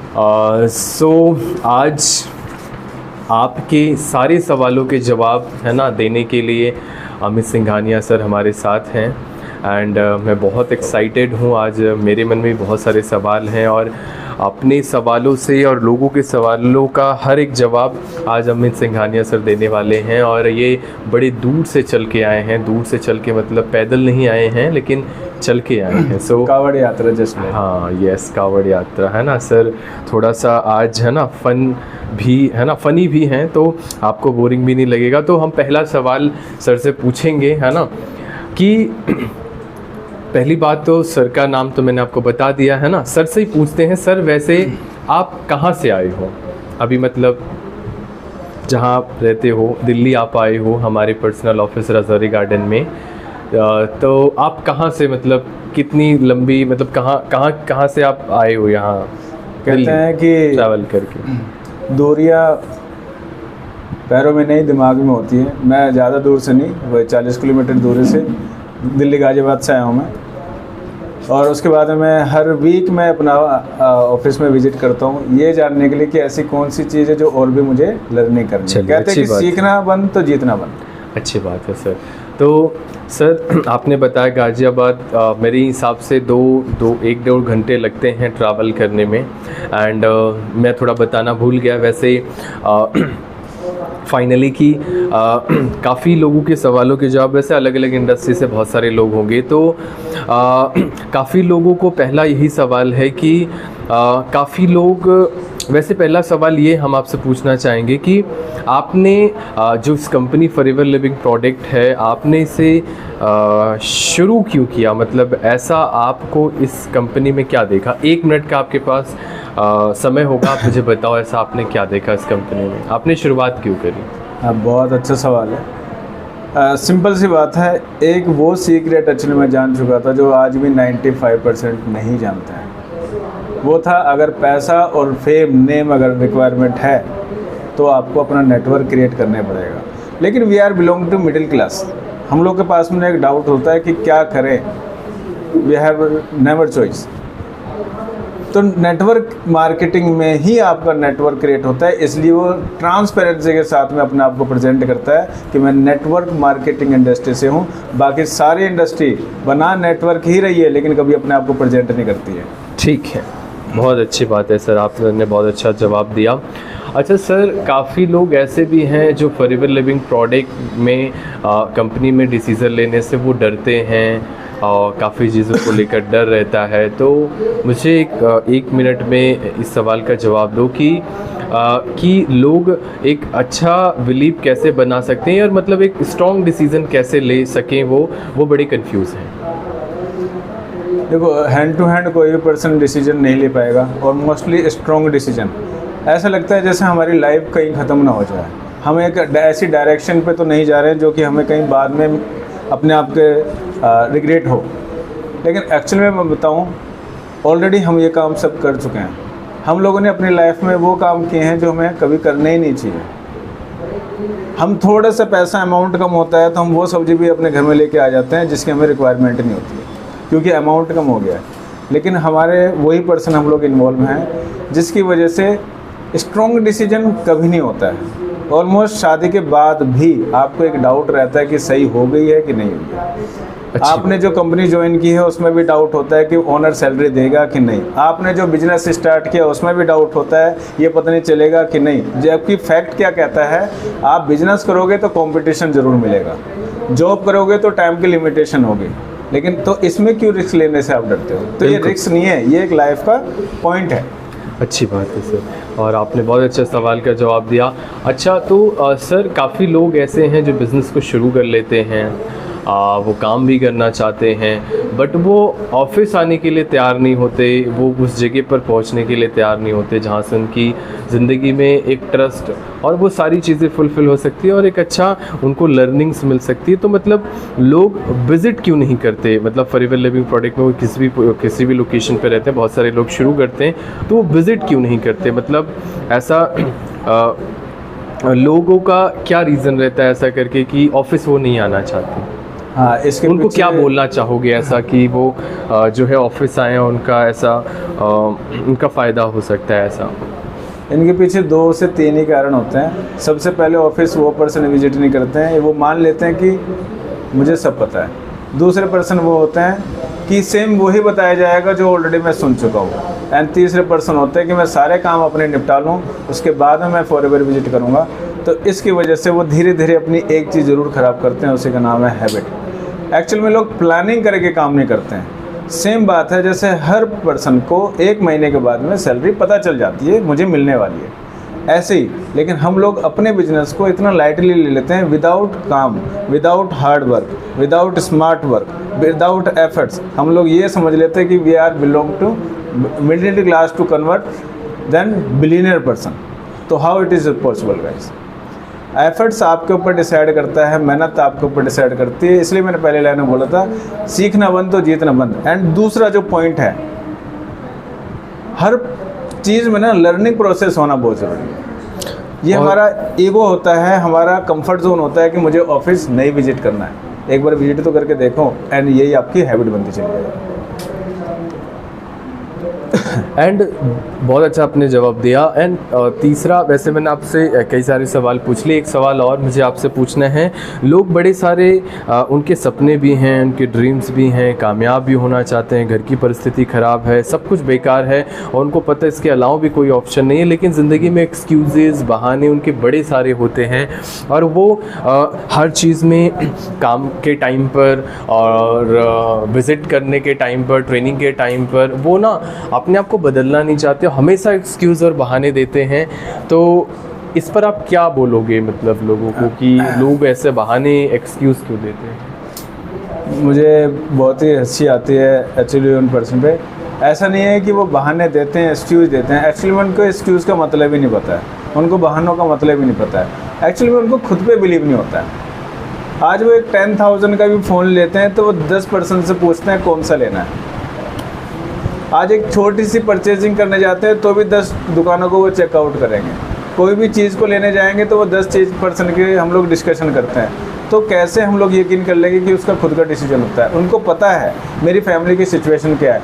आज आपके सारे सवालों के जवाब है ना देने के लिए अमित सिंघानिया सर हमारे साथ हैं। एंड मैं बहुत एक्साइटेड हूँ। आज मेरे मन में बहुत सारे सवाल हैं और अपने सवालों से और लोगों के सवालों का हर एक जवाब आज अमित सिंघानिया सर देने वाले हैं। और ये बड़े दूर से चल के आए हैं, दूर से चल के मतलब पैदल नहीं आए हैं लेकिन चल के आए हैं। कावड़ यात्रा जिसमें, हाँ यस, कावड़ यात्रा है ना सर। थोड़ा सा आज है ना फन भी है ना, फ़नी भी हैं तो आपको बोरिंग भी नहीं लगेगा। तो हम पहला सवाल सर से पूछेंगे है ना कि पहली बात तो सर का नाम तो मैंने आपको बता दिया है ना, सर से ही पूछते हैं। सर वैसे आप कहाँ से आए हो? अभी मतलब जहाँ आप रहते हो दिल्ली आप आए हो हमारे पर्सनल ऑफिस राजौरी गार्डन में, तो आप कहाँ से मतलब कितनी लंबी मतलब कहाँ से आप आए हो यहाँ? कहते हैं कि ट्रैवल करके दूरियाँ पैरों में नहीं दिमाग में होती है। मैं ज़्यादा दूर से नहीं, वह 40 किलोमीटर दूरी से दिल्ली गाज़ियाबाद से आया हूँ मैं। और उसके बाद मैं हर वीक मैं अपना ऑफिस में विजिट करता हूँ ये जानने के लिए कि ऐसी कौन सी चीज़ है जो और भी मुझे लर्निंग करनी है। कहते हैं कि सीखना बंद तो जीतना बंद। अच्छी बात है सर। तो सर आपने बताया गाज़ियाबाद मेरे हिसाब से एक डेढ़ घंटे लगते हैं ट्रैवल करने में। एंड मैं थोड़ा बताना भूल गया वैसे फाइनली कि काफ़ी लोगों के सवालों के जवाब, वैसे अलग अलग इंडस्ट्री से बहुत सारे लोग होंगे तो काफ़ी लोगों को पहला यही सवाल है कि काफ़ी लोग, वैसे पहला सवाल ये हम आपसे पूछना चाहेंगे कि आपने जो इस कंपनी फॉरएवर लिविंग प्रोडक्ट है आपने इसे शुरू क्यों किया? मतलब ऐसा आपको इस कंपनी में क्या देखा? 1 मिनट का आपके पास समय होगा, आप मुझे बताओ ऐसा आपने क्या देखा इस कंपनी में, आपने शुरुआत क्यों करी? बहुत अच्छा सवाल है। सिंपल सी बात है, एक वो सीक्रेट एक्चुअली मैं जान चुका था जो आज भी 95% नहीं जानते हैं। वो था अगर पैसा और फेम नेम अगर रिक्वायरमेंट है तो आपको अपना नेटवर्क क्रिएट करना पड़ेगा। लेकिन we are belong to middle class, हम लोग के पास में एक डाउट होता है कि क्या करें, वी हैव नेवर चॉइस। तो नेटवर्क मार्केटिंग में ही आपका नेटवर्क क्रिएट होता है, इसलिए वो ट्रांसपेरेंसी के साथ में अपने आप को प्रेजेंट करता है कि मैं नेटवर्क मार्केटिंग इंडस्ट्री से हूँ। बाकी सारी इंडस्ट्री बना नेटवर्क ही रही है लेकिन कभी अपने आप को प्रेजेंट नहीं करती है। ठीक है, बहुत अच्छी बात है सर, आपने बहुत अच्छा जवाब दिया। अच्छा सर, काफ़ी लोग ऐसे भी हैं जो फॉरएवर लिविंग प्रोडक्ट में कंपनी में डिसीज़न लेने से वो डरते हैं और काफ़ी चीज़ों को लेकर डर रहता है। तो मुझे एक मिनट में इस सवाल का जवाब दो कि लोग एक अच्छा बिलीव कैसे बना सकते हैं और मतलब एक स्ट्रॉन्ग डिसीज़न कैसे ले सकें, वो बड़े कंफ्यूज हैं। देखो, हैंड टू हैंड कोई भी पर्सन डिसीजन नहीं ले पाएगा और मोस्टली स्ट्रॉन्ग डिसीजन ऐसा लगता है जैसे हमारी लाइफ कहीं ख़त्म ना हो जाए। हम एक ऐसी डायरेक्शन पे तो नहीं जा रहे हैं जो कि हमें कहीं बाद में अपने आप के रिग्रेट हो। लेकिन एक्चुअली में मैं बताऊं, ऑलरेडी हम ये काम सब कर चुके हैं। हम लोगों ने अपनी लाइफ में वो काम किए हैं जो हमें कभी करने ही नहीं चाहिए। हम थोड़ा सा पैसा अमाउंट कम होता है तो हम वो सब्ज़ी भी अपने घर में लेके आ जाते हैं जिसकी हमें रिक्वायरमेंट नहीं होती है क्योंकि अमाउंट कम हो गया है। लेकिन हमारे वही पर्सन हम लोग इन्वॉल्व हैं जिसकी वजह से स्ट्रॉन्ग डिसीजन कभी नहीं होता है। ऑलमोस्ट शादी के बाद भी आपको एक डाउट रहता है कि सही हो गई है कि नहीं हुई है। आपने जो कंपनी ज्वाइन की है उसमें भी डाउट होता है कि ओनर सैलरी देगा कि नहीं। आपने जो बिजनेस स्टार्ट किया उसमें भी डाउट होता है ये पता नहीं चलेगा कि नहीं। जबकि फैक्ट क्या कहता है, आप बिजनेस करोगे तो कंपटीशन ज़रूर मिलेगा, जॉब करोगे तो टाइम की लिमिटेशन होगी। लेकिन तो इसमें क्यों रिस्क लेने से आप डरते हो? तो ये रिस्क नहीं है, ये एक लाइफ का पॉइंट है। अच्छी बात है सर, और आपने बहुत अच्छा सवाल का जवाब दिया। अच्छा तो सर, काफ़ी लोग ऐसे हैं जो बिज़नेस को शुरू कर लेते हैं, वो काम भी करना चाहते हैं बट वो ऑफिस आने के लिए तैयार नहीं होते, वो उस जगह पर पहुंचने के लिए तैयार नहीं होते जहां से उनकी ज़िंदगी में एक ट्रस्ट और वो सारी चीज़ें फुलफ़िल हो सकती है और एक अच्छा उनको लर्निंग्स मिल सकती है। तो मतलब लोग विज़िट क्यों नहीं करते? मतलब फॉरएवर लिविंग प्रोडक्ट में वो किसी भी लोकेशन पे रहते हैं, बहुत सारे लोग शुरू करते हैं तो वो विज़िट क्यों नहीं करते? मतलब ऐसा लोगों का क्या रीज़न रहता है ऐसा करके कि ऑफिस वो नहीं आना चाहते? हाँ, इसके उनको पीछे क्या बोलना चाहोगे ऐसा कि वो जो है ऑफिस आए, उनका ऐसा उनका फ़ायदा हो सकता है ऐसा? इनके पीछे 2 से 3 ही कारण होते हैं। सबसे पहले ऑफिस वो पर्सन विजिट नहीं करते हैं, वो मान लेते हैं कि मुझे सब पता है। दूसरे पर्सन वो होते हैं कि सेम वही बताया जाएगा जो ऑलरेडी मैं सुन चुका हूँ। एंड तीसरे पर्सन होते हैं कि मैं सारे काम अपने निपटा लूँ, उसके बाद में मैं फॉरएवर विजिट करूँगा। तो इसकी वजह से वो धीरे धीरे अपनी एक चीज़ ज़रूर ख़राब करते हैं, उसी का नाम है हैबिट। एक्चुअल में लोग प्लानिंग करके काम नहीं करते हैं। सेम बात है जैसे हर पर्सन को 1 महीने के बाद में सैलरी पता चल जाती है मुझे मिलने वाली है, ऐसे ही लेकिन हम लोग अपने बिजनेस को इतना लाइटली ले लेते हैं, विदाउट काम, without hard work, without smart work, without efforts. हम लोग ये समझ लेते हैं कि we are belong to middle class to convert then billionaire person. तो how it is possible guys? Efforts आपके ऊपर डिसाइड करता है, मेहनत आपके ऊपर डिसाइड करती है। इसलिए मैंने पहले लाइन में बोला था, सीखना बंद तो जीतना बंद। एंड दूसरा जो पॉइंट है, हर चीज़ में ना लर्निंग प्रोसेस होना बहुत ज़रूरी है। ये हमारा ईगो होता है, हमारा कंफर्ट जोन होता है कि मुझे ऑफिस नहीं विजिट करना है। एक बार विजिट तो करके देखो, एंड यही आपकी हैबिट बनती चली जाएगी। एंड बहुत अच्छा आपने जवाब दिया। एंड तीसरा, वैसे मैंने आपसे कई सारे सवाल पूछ लिए, एक सवाल और मुझे आपसे पूछना है। लोग बड़े सारे उनके सपने भी हैं, उनके ड्रीम्स भी हैं, कामयाब भी होना चाहते हैं, घर की परिस्थिति ख़राब है, सब कुछ बेकार है और उनको पता है इसके अलावा भी कोई ऑप्शन नहीं है, लेकिन ज़िंदगी में एक्सक्यूज़, बहाने उनके बड़े सारे होते हैं और वो हर चीज़ में काम के टाइम पर और विज़िट करने के टाइम पर, ट्रेनिंग के टाइम पर वो ना अपने आप को बदलना नहीं चाहते, हमेशा एक्सक्यूज़ और बहाने देते हैं। तो इस पर आप क्या बोलोगे, मतलब लोगों को कि लोग ऐसे बहाने, एक्सक्यूज़ क्यों देते हैं? मुझे बहुत ही हंसी आती है एक्चुअली उन पर्सन पे। ऐसा नहीं है कि वो बहाने देते हैं, एक्सक्यूज़ देते हैं। एक्चुअली में उनको एक्सक्यूज़ का मतलब ही नहीं पता है, उनको बहानों का मतलब ही नहीं पता है। एक्चुअली में उनको खुद पे बिलीव नहीं होता है। आज वो एक 10,000 का भी फ़ोन लेते हैं तो वो 10 पर्सन से पूछते हैं कौन सा लेना है। आज एक छोटी सी परचेजिंग करने जाते हैं तो भी 10 दुकानों को वो चेकआउट करेंगे। कोई भी चीज़ को लेने जाएंगे तो वो 10 चीज़ पर्सन की हम लोग डिस्कशन करते हैं। तो कैसे हम लोग यकीन कर लेंगे कि उसका खुद का डिसीजन होता है? उनको पता है मेरी फैमिली की सिचुएशन क्या है,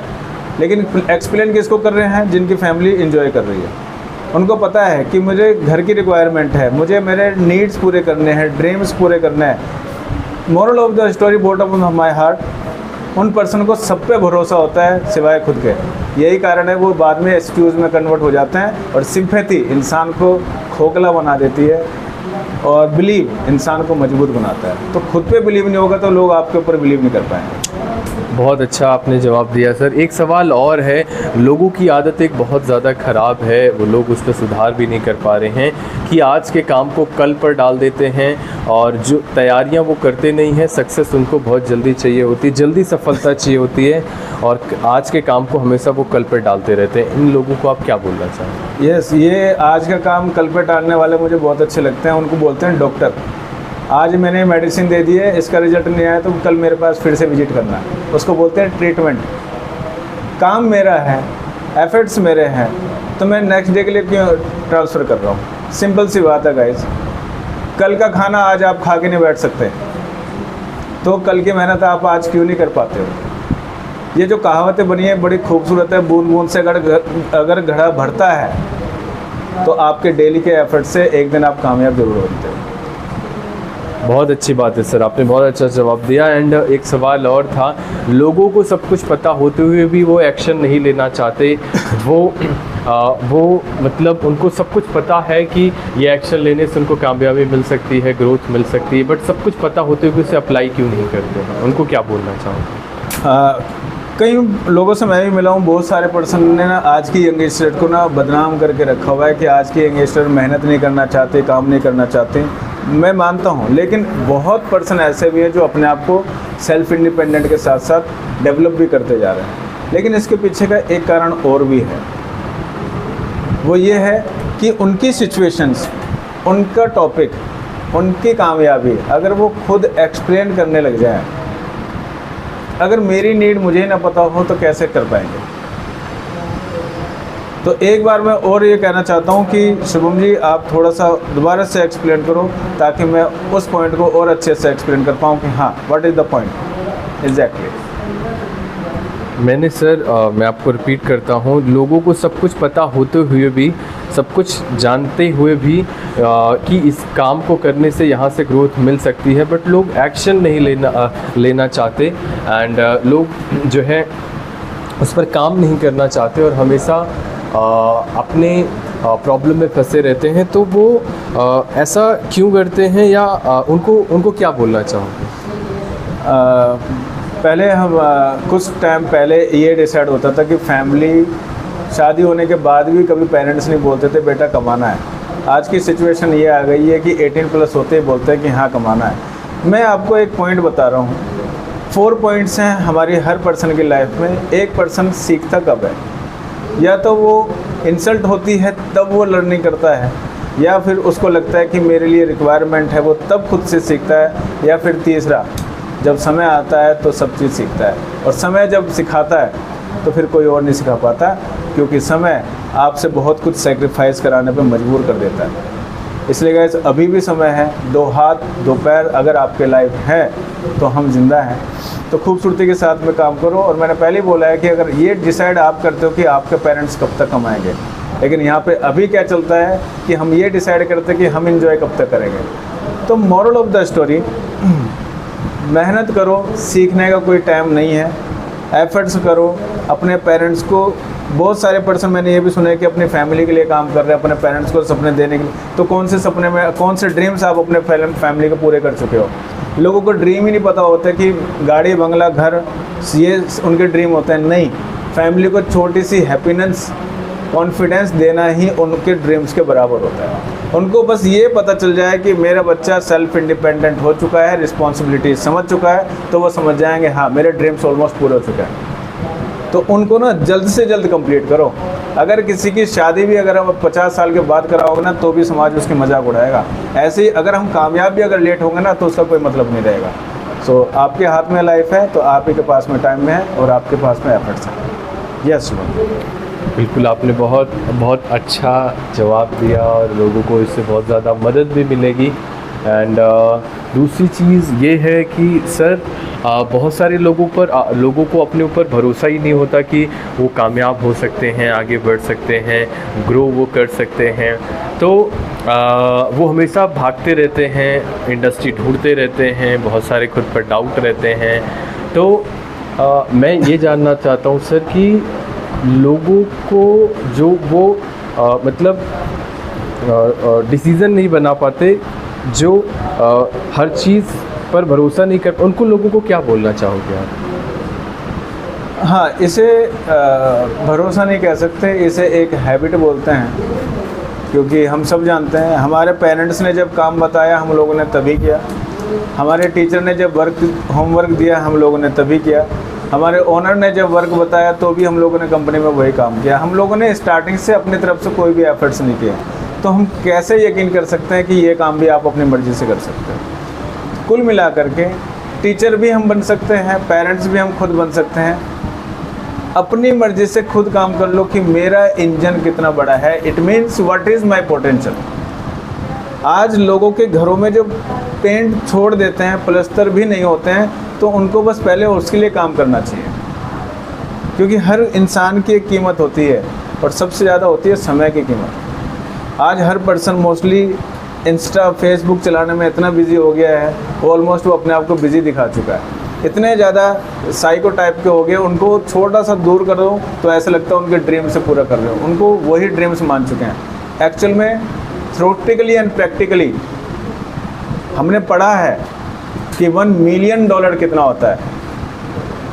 लेकिन एक्सप्लेन किसको कर रहे हैं? जिनकी फैमिली इंजॉय कर रही है। उनको पता है कि मुझे घर की रिक्वायरमेंट है, मुझे मेरे नीड्स पूरे करने हैं, ड्रीम्स पूरे करने हैं। Moral of the story, bottom of my heart, उन पर्सन को सब पे भरोसा होता है सिवाय खुद के। यही कारण है वो बाद में एक्सक्यूज़ में कन्वर्ट हो जाते हैं। और सिंपैथी इंसान को खोखला बना देती है और बिलीव इंसान को मजबूत बनाता है। तो खुद पे बिलीव नहीं होगा तो लोग आपके ऊपर बिलीव नहीं कर पाएंगे। बहुत अच्छा आपने जवाब दिया सर। एक सवाल और है, लोगों की आदत एक बहुत ज़्यादा ख़राब है, वो लोग उस पर सुधार भी नहीं कर पा रहे हैं कि आज के काम को कल पर डाल देते हैं और जो तैयारियां वो करते नहीं हैं। सक्सेस उनको बहुत जल्दी चाहिए होती है, जल्दी सफलता चाहिए होती है और आज के काम को हमेशा वो कल पर डालते रहते हैं। इन लोगों को आप क्या बोलना चाहेंगे? यस, ये आज का काम कल पर डालने वाले मुझे बहुत अच्छे लगते हैं। उनको बोलते हैं डॉक्टर। आज मैंने मेडिसिन दे दी है, इसका रिजल्ट नहीं आया तो कल मेरे पास फिर से विजिट करना है, उसको बोलते हैं ट्रीटमेंट। काम मेरा है, एफर्ट्स मेरे हैं, तो मैं नेक्स्ट डे के लिए क्यों ट्रांसफ़र कर रहा हूँ? सिंपल सी बात है गाइस। कल का खाना आज आप खा के नहीं बैठ सकते, तो कल की मेहनत आप आज क्यों नहीं कर पाते हो? ये जो कहावतें बनी है बड़ी खूबसूरत है। बूंद बूंद से अगर घड़ा भरता है तो आपके डेली के एफर्ट से एक दिन आप कामयाब जरूर होते हैं। बहुत अच्छी बात है सर, आपने बहुत अच्छा जवाब दिया। एंड एक सवाल और था, लोगों को सब कुछ पता होते हुए भी वो एक्शन नहीं लेना चाहते। वो मतलब उनको सब कुछ पता है कि ये एक्शन लेने से उनको कामयाबी मिल सकती है, ग्रोथ मिल सकती है, बट सब कुछ पता होते हुए उसे अप्लाई क्यों नहीं करते हैं? उनको क्या बोलना चाहोगे? कई लोगों से मैं भी मिला हूँ, बहुत सारे पर्सन ने ना आज की यंगस्टर को ना बदनाम करके रखा हुआ है कि आज की यंगस्टर मेहनत नहीं करना चाहते, काम नहीं करना चाहते। मैं मानता हूँ, लेकिन बहुत पर्सन ऐसे भी हैं जो अपने आप को सेल्फ इंडिपेंडेंट के साथ साथ डेवलप भी करते जा रहे हैं। लेकिन इसके पीछे का एक कारण और भी है, वो ये है कि उनकी सिचुएशंस, उनका टॉपिक, उनकी कामयाबी अगर वो खुद एक्सप्लेन करने लग जाए, अगर मेरी नीड मुझे ही ना पता हो तो कैसे कर पाएंगे? तो एक बार मैं और ये कहना चाहता हूँ कि शुभम जी आप थोड़ा सा दोबारा से एक्सप्लेन करो, ताकि मैं उस पॉइंट को और अच्छे से एक्सप्लेन कर पाऊँ कि हाँ what is the point exactly. मैंने सर मैं आपको रिपीट करता हूँ, लोगों को सब कुछ पता होते हुए भी, सब कुछ जानते हुए भी कि इस काम को करने से यहाँ से ग्रोथ मिल सकती है, बट लोग एक्शन नहीं लेना चाहते एंड लोग जो है उस पर काम नहीं करना चाहते और हमेशा अपने प्रॉब्लम में फंसे रहते हैं। तो वो ऐसा क्यों करते हैं, या उनको क्या बोलना चाहोगे? पहले हम कुछ टाइम पहले ये डिसाइड होता था कि फैमिली शादी होने के बाद भी कभी पेरेंट्स नहीं बोलते थे बेटा कमाना है। आज की सिचुएशन ये आ गई है कि 18+ होते ही बोलते हैं कि हाँ कमाना है। मैं आपको एक पॉइंट बता रहा हूँ, 4 पॉइंट्स हैं हमारी हर पर्सन की लाइफ में। एक पर्सन सीखता कब है, या तो वो इंसल्ट होती है तब वो लर्निंग करता है, या फिर उसको लगता है कि मेरे लिए रिक्वायरमेंट है वो तब खुद से सीखता है, या फिर तीसरा जब समय आता है तो सब चीज़ सीखता है। और समय जब सिखाता है तो फिर कोई और नहीं सिखा पाता, क्योंकि समय आपसे बहुत कुछ सेक्रीफाइस कराने पे मजबूर कर देता है। इसलिए गाइस अभी भी समय है, 2 हाथ 2 पैर अगर आपके लाइफ है तो हम जिंदा हैं। तो खूबसूरती के साथ में काम करो। और मैंने पहले ही बोला है कि अगर ये डिसाइड आप करते हो कि आपके पेरेंट्स कब तक कमाएंगे, लेकिन यहाँ पे अभी क्या चलता है कि हम ये डिसाइड करते हैं कि हम इंजॉय कब तक करेंगे। तो मॉरल ऑफ द स्टोरी, मेहनत करो, सीखने का कोई टाइम नहीं है, एफर्ट्स करो। अपने पेरेंट्स को, बहुत सारे पर्सन मैंने ये भी सुना है कि अपनी फैमिली के लिए काम कर रहे हैं, अपने पेरेंट्स को सपने देने के लिए। तो कौन से सपने में, कौन से ड्रीम्स आप अपने फैमिली को पूरे कर चुके हो? लोगों को ड्रीम ही नहीं पता होता कि गाड़ी बंगला घर ये उनके ड्रीम होते हैं। नहीं, फैमिली को छोटी सी हैप्पीनेस कॉन्फिडेंस देना ही उनके ड्रीम्स के बराबर होता है। उनको बस ये पता चल जाए कि मेरा बच्चा सेल्फ इंडिपेंडेंट हो चुका है, रिस्पॉन्सिबिलिटी समझ चुका है, तो वो समझ जाएंगे हाँ मेरे ड्रीम्स ऑलमोस्ट पूरे हो चुके हैं। तो उनको ना जल्द से जल्द कंप्लीट करो। अगर किसी की शादी भी अगर हम 50 साल के बाद कराओगे ना तो भी समाज उसकी मजाक उड़ाएगा। ऐसे ही अगर हम कामयाब भी अगर लेट होंगे ना तो उसका कोई मतलब नहीं रहेगा। सो आपके हाथ में लाइफ है, तो आप ही के पास में टाइम में है और आपके पास में एफर्ट्स है। यस बिल्कुल, आपने बहुत बहुत अच्छा जवाब दिया और लोगों को इससे बहुत ज़्यादा मदद भी मिलेगी। एंड दूसरी चीज़ ये है कि सर बहुत सारे लोगों को अपने ऊपर भरोसा ही नहीं होता कि वो कामयाब हो सकते हैं, आगे बढ़ सकते हैं, ग्रो वो कर सकते हैं। तो वो हमेशा भागते रहते हैं, इंडस्ट्री ढूंढते रहते हैं, बहुत सारे खुद पर डाउट रहते हैं। तो मैं ये जानना चाहता हूँ सर कि लोगों को जो वो मतलब डिसीज़न नहीं बना पाते, जो हर चीज़ पर भरोसा नहीं कर, उनको लोगों को क्या बोलना चाहोगे आप? हाँ, इसे भरोसा नहीं कह सकते, इसे एक हैबिट बोलते हैं। क्योंकि हम सब जानते हैं हमारे पेरेंट्स ने जब काम बताया हम लोगों ने तभी किया, हमारे टीचर ने जब होमवर्क दिया हम लोगों ने तभी किया, हमारे ओनर ने जब वर्क बताया तो भी हम लोगों ने कंपनी में वही काम किया। हम लोगों ने स्टार्टिंग से अपनी तरफ से कोई भी एफर्ट्स नहीं किए। तो हम कैसे यकीन कर सकते हैं कि ये काम भी आप अपनी मर्ज़ी से कर सकते हैं? कुल मिला करके टीचर भी हम बन सकते हैं, पेरेंट्स भी हम खुद बन सकते हैं। अपनी मर्ज़ी से खुद काम कर लो कि मेरा इंजन कितना बड़ा है, it means what is my potential. आज लोगों के घरों में जो पेंट छोड़ देते हैं, प्लस्तर भी नहीं होते हैं, तो उनको बस पहले उसके लिए काम करना चाहिए। क्योंकि हर इंसान की एक कीमत होती है और सबसे ज़्यादा होती है समय की कीमत। आज हर पर्सन मोस्टली इंस्टा फेसबुक चलाने में इतना बिजी हो गया है, ऑलमोस्ट वो अपने आप को बिजी दिखा चुका है। इतने ज़्यादा साइको टाइप के हो गए, उनको छोटा सा दूर कर दो तो ऐसा लगता है उनके ड्रीम से पूरा कर रहे हो, उनको वही ड्रीम्स मान चुके हैं। एक्चुअल में थ्योरेटिकली एंड प्रैक्टिकली हमने पढ़ा है कि $1 मिलियन कितना होता है,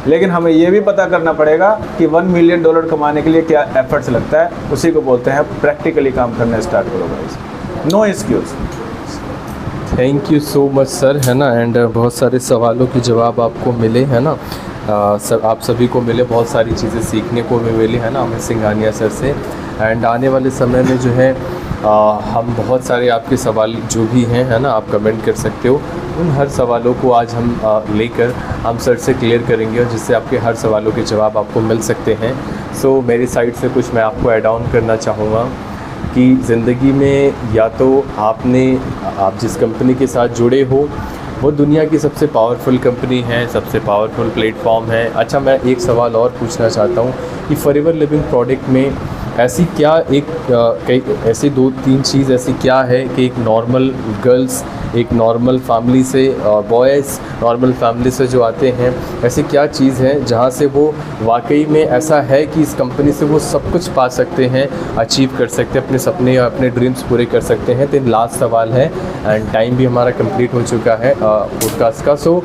लेकिन हमें ये भी पता करना पड़ेगा कि $1 मिलियन कमाने के लिए क्या एफर्ट्स लगता है। उसी को बोलते हैं प्रैक्टिकली काम करना स्टार्ट करो guys, no excuse. Thank you so much sir, है ना। एंड बहुत सारे सवालों के जवाब आपको मिले, है ना। आप सभी को मिले, बहुत सारी चीज़ें सीखने को भी मिली, है ना, हमें सिंघानिया सर से। एंड आने वाले समय में जो है हम बहुत सारे आपके सवाल जो भी हैं, है ना, आप कमेंट कर सकते हो। उन हर सवालों को आज हम लेकर हम सर से क्लियर करेंगे, और जिससे आपके हर सवालों के जवाब आपको मिल सकते हैं। सो मेरी साइड से कुछ मैं आपको ऐड ऑन करना चाहूँगा कि ज़िंदगी में या तो आप जिस कंपनी के साथ जुड़े हो वो दुनिया की सबसे पावरफुल कंपनी है, सबसे पावरफुल प्लेटफॉर्म है। अच्छा, मैं एक सवाल और पूछना चाहता हूँ कि फॉरएवर लिविंग प्रोडक्ट में ऐसी क्या कई ऐसी 2-3 चीज़ ऐसी क्या है कि एक नॉर्मल गर्ल्स, एक नॉर्मल फैमिली से, बॉयज़ नॉर्मल फैमिली से जो आते हैं, ऐसी क्या चीज़ है जहाँ से वो वाकई में ऐसा है कि इस कंपनी से वो सब कुछ पा सकते हैं, अचीव कर सकते हैं, अपने सपने या अपने ड्रीम्स पूरे कर सकते हैं। तो लास्ट सवाल है, एंड टाइम भी हमारा कंप्लीट हो चुका है पॉडकास्ट का। सो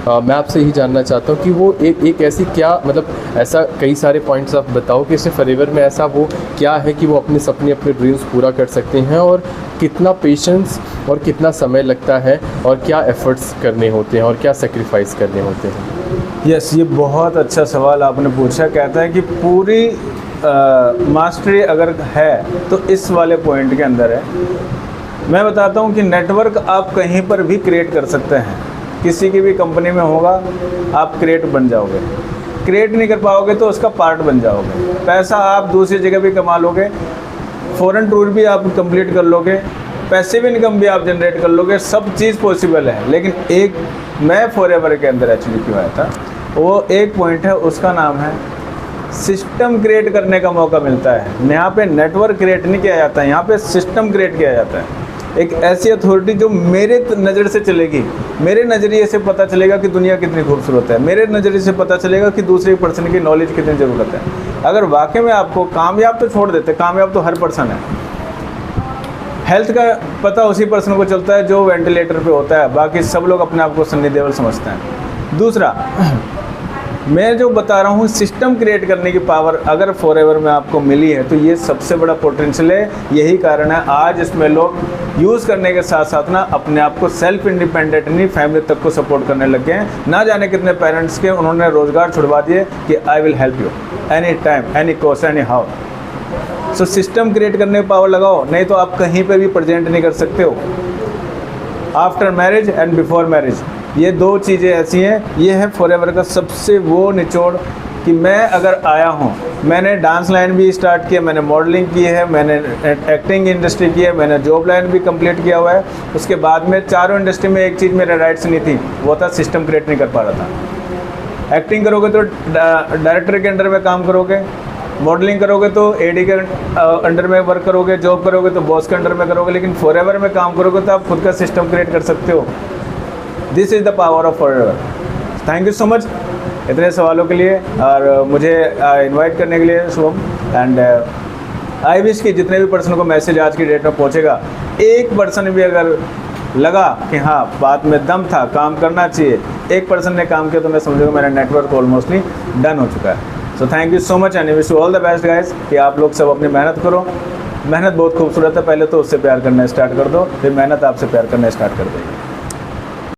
मैं आपसे यही जानना चाहता हूँ कि वो एक ऐसी क्या, मतलब ऐसा कई सारे पॉइंट्स आप बताओ कि इससे फॉरएवर में ऐसा वो क्या है कि वो अपने सपने, अपने ड्रीम्स पूरा कर सकते हैं, और कितना पेशेंस और कितना समय लगता है, और क्या एफ़र्ट्स करने होते हैं, और क्या सेक्रीफाइस करने होते हैं। यस, ये बहुत अच्छा सवाल आपने पूछा। कहता है कि पूरी मास्टरी अगर है तो इस वाले पॉइंट के अंदर है। मैं बताता हूँ कि नेटवर्क आप कहीं पर भी क्रिएट कर सकते हैं, किसी की भी कंपनी में होगा, आप क्रिएट बन जाओगे। क्रिएट नहीं कर पाओगे तो उसका पार्ट बन जाओगे। पैसा आप दूसरी जगह भी कमा लोगे, फॉरेन टूर भी आप कंप्लीट कर लोगे, पैसिव इनकम भी आप जनरेट कर लोगे, सब चीज़ पॉसिबल है। लेकिन एक मैं फॉरएवर के अंदर एक्चुअली क्यों आया था, वो एक पॉइंट है, उसका नाम है सिस्टम क्रिएट करने का मौका मिलता है। यहाँ पे नेटवर्क क्रिएट नहीं किया जाता है, यहाँ पे सिस्टम क्रिएट किया जाता है। एक ऐसी अथॉरिटी जो मेरे नज़र से चलेगी, मेरे नज़रिए से पता चलेगा कि दुनिया कितनी खूबसूरत है, मेरे नज़रिए से पता चलेगा कि दूसरे पर्सन की नॉलेज कितनी ज़रूरत है। अगर वाकई में आपको कामयाब, तो छोड़ देते, कामयाब तो हर पर्सन है। हेल्थ का पता उसी पर्सन को चलता है जो वेंटिलेटर पे होता है, बाकी सब लोग अपने आप को सन्नी देओल समझते हैं। दूसरा, मैं जो बता रहा हूँ सिस्टम क्रिएट करने की पावर अगर फॉरएवर में आपको मिली है तो ये सबसे बड़ा पोटेंशियल है। यही कारण है आज इसमें लोग यूज़ करने के साथ साथ ना अपने आप को सेल्फ इंडिपेंडेंटली फैमिली तक को सपोर्ट करने लग गए हैं। ना जाने कितने पेरेंट्स के उन्होंने रोज़गार छुड़वा दिए कि I will help you any time, any cost, any how. So system create करने की पावर लगाओ, नहीं तो आप कहीं पर भी प्रेजेंट नहीं कर सकते हो। After marriage and before marriage, ये 2 चीज़ें ऐसी हैं। ये है फॉरएवर का सबसे वो निचोड़ कि मैं अगर आया हूँ, मैंने डांस लाइन भी स्टार्ट किया, मैंने मॉडलिंग की है, मैंने एक्टिंग इंडस्ट्री की है, मैंने जॉब लाइन भी कंप्लीट किया हुआ है। उसके बाद में चारों इंडस्ट्री में एक चीज़ मेरे राइट्स नहीं थी, वो था सिस्टम क्रिएट नहीं कर पा रहा था। एक्टिंग करोगे तो डायरेक्टर के अंडर में काम करोगे, मॉडलिंग करोगे तो एडी के अंडर में वर्क करोगे, जॉब करोगे तो बॉस के अंडर में करोगे, लेकिन फॉरएवर में काम करोगे तो आप खुद का सिस्टम क्रिएट कर सकते हो। This is the power of forever. Thank you so much इतने सवालों के लिए और मुझे इनवाइट करने के लिए शुभम। एंड आई विश कि जितने भी पर्सन को मैसेज आज की डेट में पहुंचेगा, एक पर्सन भी अगर लगा कि हाँ बात में दम था, काम करना चाहिए, एक पर्सन ने काम किया, तो मैं समझूंगा मेरा नेटवर्क ऑलमोस्टली डन हो चुका है। So thank you so much and wish you all the best guys कि आप लोग सब अपनी मेहनत करो। मेहनत बहुत खूबसूरत है, पहले तो उससे प्यार करना स्टार्ट कर दो, फिर मेहनत आपसे प्यार करना स्टार्ट कर देगी।